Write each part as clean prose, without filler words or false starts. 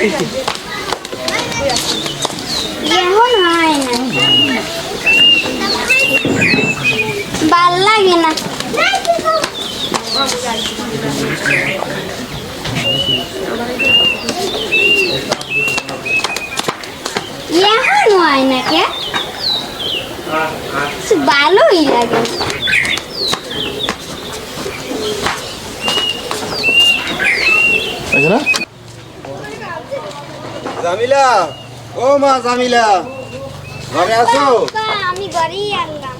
এখন হয় না, ভাল লাগে না। এখন হয় না কে, ভালোই লাগে। জামিলা, ও মা জামিলা, ঘরে আছো? আমি ঘরেই আনলাম।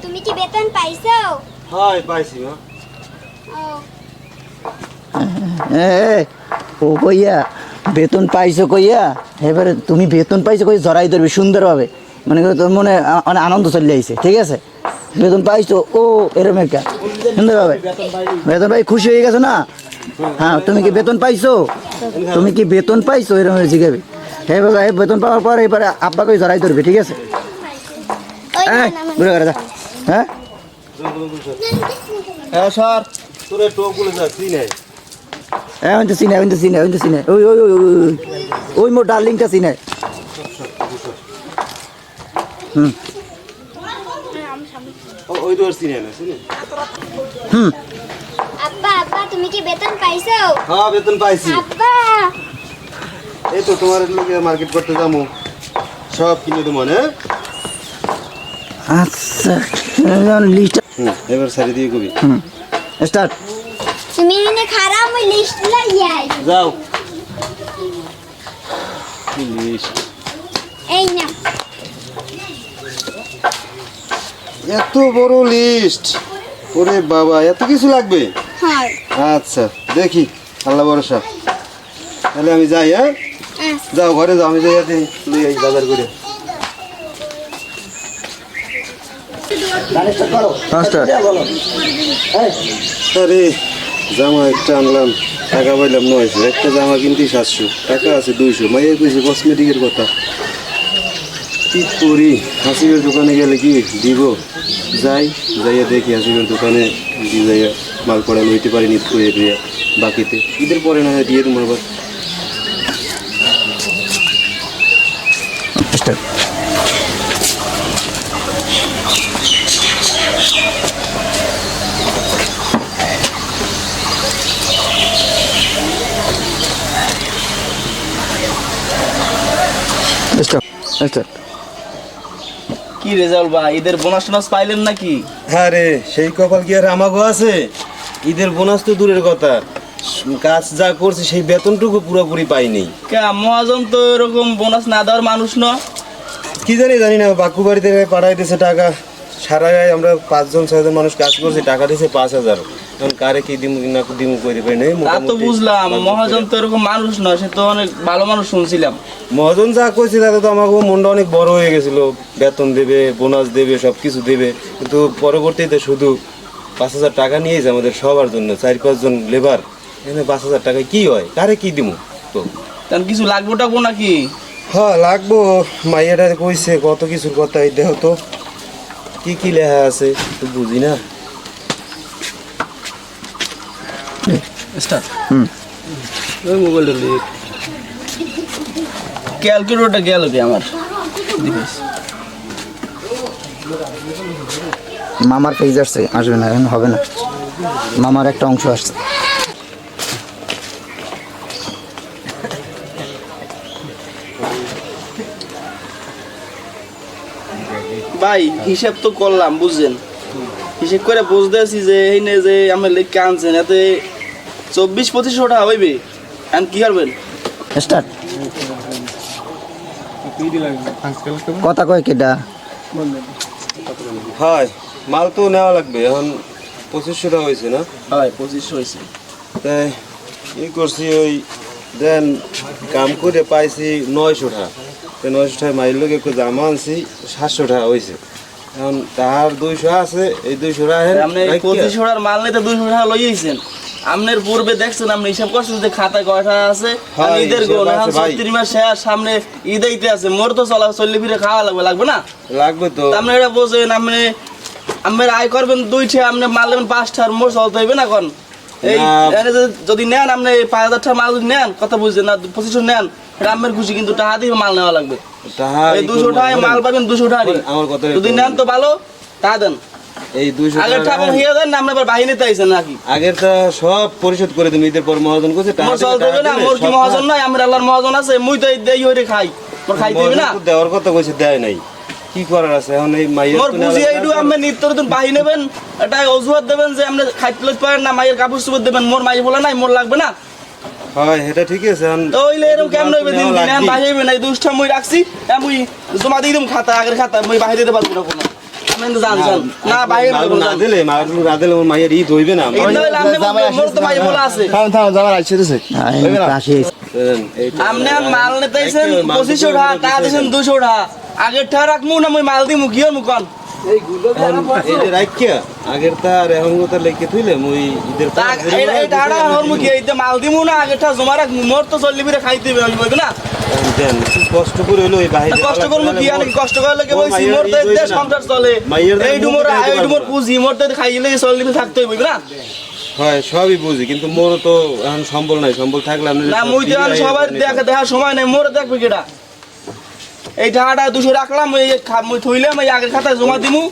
তুমি কি বেতন পাইছো? হয় পাইছি মা। ও কইয়া বেতন পাইছো কইয়া, এবারে তুমি বেতন পাইছো কই জড়াই ধরবে সুন্দরভাবে, মনে করো তোর মনে অনেক আনন্দ চলে আইছে, ঠিক আছে? বেতন পাইছো ও এরকম একটা সুন্দরভাবে বেতন পাই খুশি হয়ে গেছো না? হ্যাঁ, তুমি কি বেতন পাইছো? তুমি কি বেতন পাইছো এরকম জিজ্ঞাবি। হ্যাঁ বাবা, বেতন পাওয়ার পর এবারে আব্বাকে জড়াই ধরবে, ঠিক আছে? হ্যাঁ বুঝে গেছে। হ্যাঁ হ্যাঁ স্যার, তোরে টোপগুলো যাচ্ছি নাই। এখন তো চিনে, ওই ওই ওই ওই ওই মোর ডার্লিংটা চিনে। ওই তো আর চিনে না, চিনে। আব্বা আব্বা, তুমি কি বেতন পাইছো? হ্যাঁ বেতন পাইছি। আব্বা, এই তো তোমার লোকে মার্কেট করতে যাবো, সব কিনে দেবো না। আচ্ছা লিস্ট এবার সারি দিয়ে কবি স্টার্ট। তুমি এনে খারাপ ওই লিস্ট লাইয়াই যাও। কি লিস্ট? এই না, এত বড় লিস্ট, ওরে বাবা এত কিছু লাগবে? হ্যাঁ আচ্ছা দেখি, আল্লাহ ভরসা। তাহলে আমি যাই। হ্যাঁ যাও, ঘরে যাও, আমি যাই লই আই বাজার করে। আরে জামা একটা আনলাম, টাকা পাইলাম 900, একটা জামা কিনতে 700, টাকা আছে 200। মাইয়া কইছে কসমেটিকের কথা, কি করি? হাসিবের দোকানে গেলে কি দিব? যাইয়া দেখি হাসিবের দোকানে যাইয়া মাল পড়া লইতে পারি নিত করে দিয়ে, বাকিতে ঈদের পরে না হয় দিয়ে দেবো আবার। কি রেজাল্ট বা ঈদের বোনাস টোনাস পাইলেন নাকি? হ্যাঁ রে, সেই কপাল কি আর আমাগো আছে? ঈদের বোনাস তো দূরের কথা, কাজ যা করছি সেই বেতনটুকু পুরোপুরি পাইনি। কে মহাজন তো এরকম বোনাস না দেওয়ার মানুষ না। কি জানি না, বাকু বাড়িতে পাঠাই দিয়েছে টাকা। সারা গায়ে আমরা 5-6জন মানুষ কাজ করছি, টাকা দিয়েছে 5000। এখন কারে কি দিমু না দিমু করে পাই নাই। তা তো বুঝলাম, মহাজন তো এরকম মানুষ নয়, সে তো অনেক ভালো মানুষ শুনছিলাম। মহাজন যা কইছে তাতে তো আমাকে মনটা অনেক বড় হয়ে গেছিল, বেতন দেবে, বোনাস দেবে, সব কিছু দেবে। কিন্তু পরবর্তীতে শুধু 5000 টাকা নিয়েছে আমাদের সবার জন্য, 4-5 জন লেবার। এখানে 5000 টাকায় কি হয়, কারে কি দিমু? তো তার কিছু লাগবো টাকবো নাকি? হ্যাঁ লাগবো, মাইয়াটা কইছে কত কিছুর কথা। এই দেহ তো কি কি লেখা আছে তো বুঝি না। ক্যালকুলেটরটা গেল কি আমার? মামার পেজ আসছে, আসবে না, এখন হবে না। মামার একটা অংশ আসছে। ভাই হিসাব তো করলাম, বুঝছেন? হিসেব করে বুঝতে আছি যে এই নে যে আমার লেখকে আনছেন, এতে 24-2500 টাকা হইবে। এখন কি করবেন? স্টার্ট। কথা কয় কেডা? হয় মাল তো নেওয়া লাগবে। এখন 2500 টাকা হয়েছে না? হয় 2500 হয়েছে। তাই ই করছি, ওই দেন কাম করে পাইছি 900 টাকা। 900 টাকা মাইল লোক একটু জামা আনছি, 700 টাকা হয়েছে। এখন তার 200 আছে, এই 200 টাকা আপনি 2500 টাকার মাল নিতে 200 টাকা লইয়েছেন। আপনার পূর্বে দেখছেন, আপনি হিসাব করছেন যে খাতায় কয়টা আছে। ঈদের গোল এখন 36 মাস শেষ, সামনে ঈদ আইতে আছে। মোর তো চলে ফিরে খাওয়া লাগবে না? লাগবে তো। আপনি এটা বোঝেন, আপনি আয় করবেন 2টা, আপনি মাল নেবেন 5টা, আর মোর চলতে হইবে না। এখন এই না। এনে যদি নেন আপনি 5,000 টাকা মাল যদি নেন কথা বুঝছেন না 2500 নেন গ্রামের খুশি কিন্তু টাকা দিয়ে মাল নেওয়া লাগবে টাকা এই 200 টাকায় মাল পাবেন 200 টাকা আমার কথা যদি নেন তো ভালো টাকা দেন এই 200 আগের টাকা হিয়া দেন না আপনি আবার বাহিনীতে আইছেন নাকি আগেরটা সব পরিশোধ করে দিন ঈদের পর মহাজন করছে মোর চলতে হবে না মোর কি মহাজন নাই আমার আল্লাহর মহাজন আছে মুই তো এই দেই হইরে খাই মোর খাইতে হবে না দেওয়ার কথা কইছে দেয় নাই কি করার আছে এখন এই মাইয়ের মোর বুঝি এইটু আপনি নিত্য নতুন বাহি নেবেন এটা অজুহাত দেবেন যে আপনি খাইতে লইতে পারেন না মায়ের কাপড় চোপড় দেবেন মোর মাই বলে নাই মোর লাগবে না হয় এটা ঠিক আছে এখন তো ওইলে এরকম কেমন হইবে দিন দিন এখন বাহি হইবে না এই দুষ্টা মুই রাখছি মুই জমা দিয়ে দিম খাতা আগের খাতা মুই বাহি দিতে পারবো না কোনো আপনি তো জান জান না বাহি মাগুর না দিলে ওর মাইয়ের ঈদ হইবে না মোর তো মাই বলা আছে আসি আপনি মাল নিতেছেন 2500 টাকা টাকা দিয়েছেন 200 টাকা আগের টাকা রাখমু না মুই মাল দিমু কি হমু কোন এই যে রাখিয়া আগের তার এখন কথা লেখে থইলে মুই ঈদের পর এই টাকাটা হরমু কি এই মাল দিমু না আগের টাকা জমা রাখমু মোর তো চল্লি বিরে খাইতে হইবে না দেন খুব কষ্ট করে হইলো এই বাইরে কষ্ট করমু কি আর কষ্ট করলে কি হইছি মোর তো দেশ সংসার চলে এই ডুমোর পুঁজি মোর তো খাইলে চল্লি বিরে থাকতে হইবে না হয় সবই বুঝি কিন্তু মোর তো এখন সম্বল নাই সম্বল থাকলে আপনি না মুই তো আর সবাই দেখার সময় নাই মোর দেখবে কেডা এই টাকাটা 200 রাখলাম মুই থইলাম এই আগের খাতায় জমা দিমু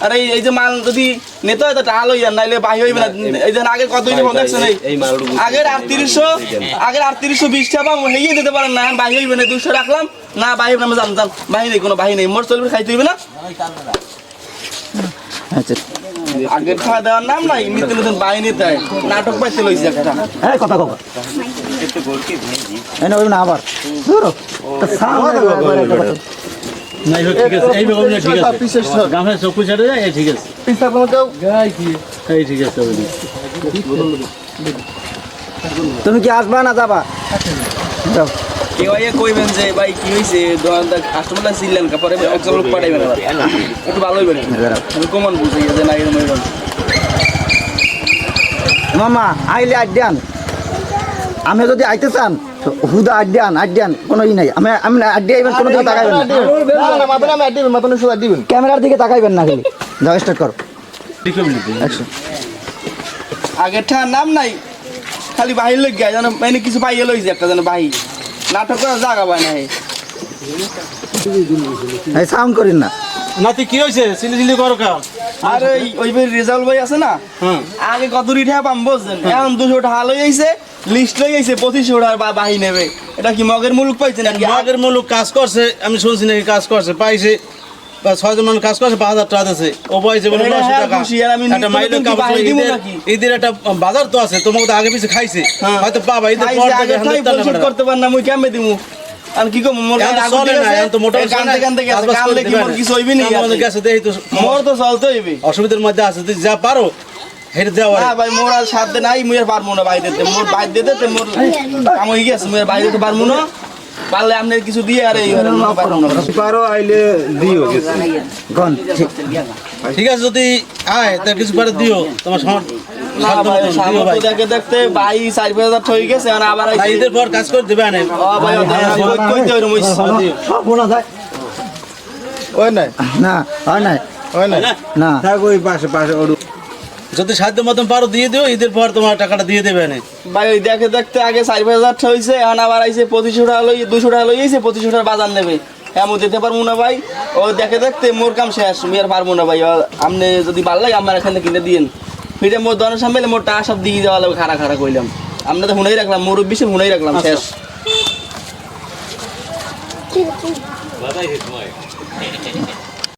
আর এই যে মাল যদি নেতা হয় তো টাকা লইয়া নাইলে বাহি হইবে না এই যে আগের কত হইছে মনে দেখছেন এই মালগুলো আগের 3820 টাকা হেইয়ে দিতে পারেন না বাহি হইবে না 200 রাখলাম না বাহি হইবে না জান জান বাহি নেই কোনো বাহি নেই মোর চলবে খাইতে হইবে না আচ্ছা আগের খাওয়া দেওয়ার নাম নাই নিত্য নতুন বাহি নিতে হয় নাটক পাইতে লইছে একটা এই কথা কবা এই না ওই না আবার ধরো তা সামনে একবার একটা কথা। নাই হোক, ঠিক আছে এইভাবে বললে ঠিক আছে গামে চকু ছেড়ে যায় এই ঠিক আছে গাই কি এই ঠিক আছে ওই তুমি কি আসবা না যাবা যাও কেউ আইয়া কইবেন যে ভাই কি হইছে দোকানদার কাস্টমার ছিলেন কাপড়ে একজন লোক পাঠাইবেন আবার একটু ভালো হইবেন আমি কমন বুঝাই যে না এরকম হইবেন মামা আইলে আড্ডান আমি যদি আইতে চান তো হুদা আড্ডান কোনো ই নাই আমি আমি আড্ডি আইবেন কোনো দিকে তাকাইবেন না ক্যামেরার দিকে তাকাইবেন না খালি যাও স্টার্ট করো অ্যাকশন আগের ঠার নাম নাই খালি বাহির লোক গায় যেন মানে কিছু পাইয়ে লইছে একটা যেন বাহি নাটক করার জায়গা পায় না এই সাউন্ড করেন না নাতি কি হইছে সিলি করো কাম আর ওই রেজাল্ট ভাই আছে না আগে কত রিঠা পাম বুঝছেন এখন 200 টাকা লই আইছে লিস্ট লই আইছে 2500 টাকা বাহি নেবে এটা কি মগের মুলুক পাইছে নাকি আগের মুলুক কাজ করছে আমি শুনছি নাকি কাজ করছে পাইছে বা 6 জন মানুষ কাজ করছে 5000 টাকা দিয়েছে ও পাইছে বলে 900 টাকা একটা মাইলের কাপড় ঈদের একটা বাজার তো আছে তোমাকে তো আগে পিছে খাইছে হয়তো পাবা ঈদের পর আগে তাই পরিশোধ করতে পার না মুই কেমনে দিমু আর কি কম মোর এখন তো চলে না, এখন তো মোটর কান্দে গেছে কান্দে কি মোর কিছু হইবে না আমাদের কাছে দেখি তো মোর তো চলতে হইবে অসুবিধার মধ্যে আছে তুই যা পারো হেরে দেওয়া না ভাই মোর আর সাথে নাই মুই আর পারবো না বাইরে দিতে মোর বাইরে দিতে মোর কাম হয়ে গেছে মুই আর বাইরে দিতে পারবো না পারলে আপনি কিছু দিয়ে আর এই পারবো না পারো আইলে দিও কিছু গন ঠিক আছে যদি আয় তা কিছু করে দিও তোমার না ভাই সামনে দেখে দেখতে ভাই 4000 হয়ে গেছে আর আবার আইছে ঈদের পর কাজ করে দেবে না ও ভাই কইতে হইলো মুই সব বোনা যায় ওই নাই না হয় না ওই নাই না থাক ওই পাশে পাশে ওর যদি সাধ্য মতন পারো দিয়ে দিও ঈদের পর তোমার টাকাটা দিয়ে দেবে না ভাই ওই দেখে দেখতে আগে 4000 হইছে এখন আবার আইছে 2500 টাকা লই 200 টাকা লই আইছে 2500 টাকা বাজার নেবে এমন দিতে পারবো না ভাই ও দেখে দেখতে মোর কাম শেষ আমি আর পারবো না ভাই আপনি যদি ভালো লাগে আমার এখানে কিনে দিয়েন ফিরে মোর দনের সামনে মোর টাকা সব দিয়ে যাওয়া লাগবে খাড়া খাড়া কইলাম আমরা তো হুনাই রাখলাম মোর বেশি হুনাই রাখলাম শেষ ঠিক আছে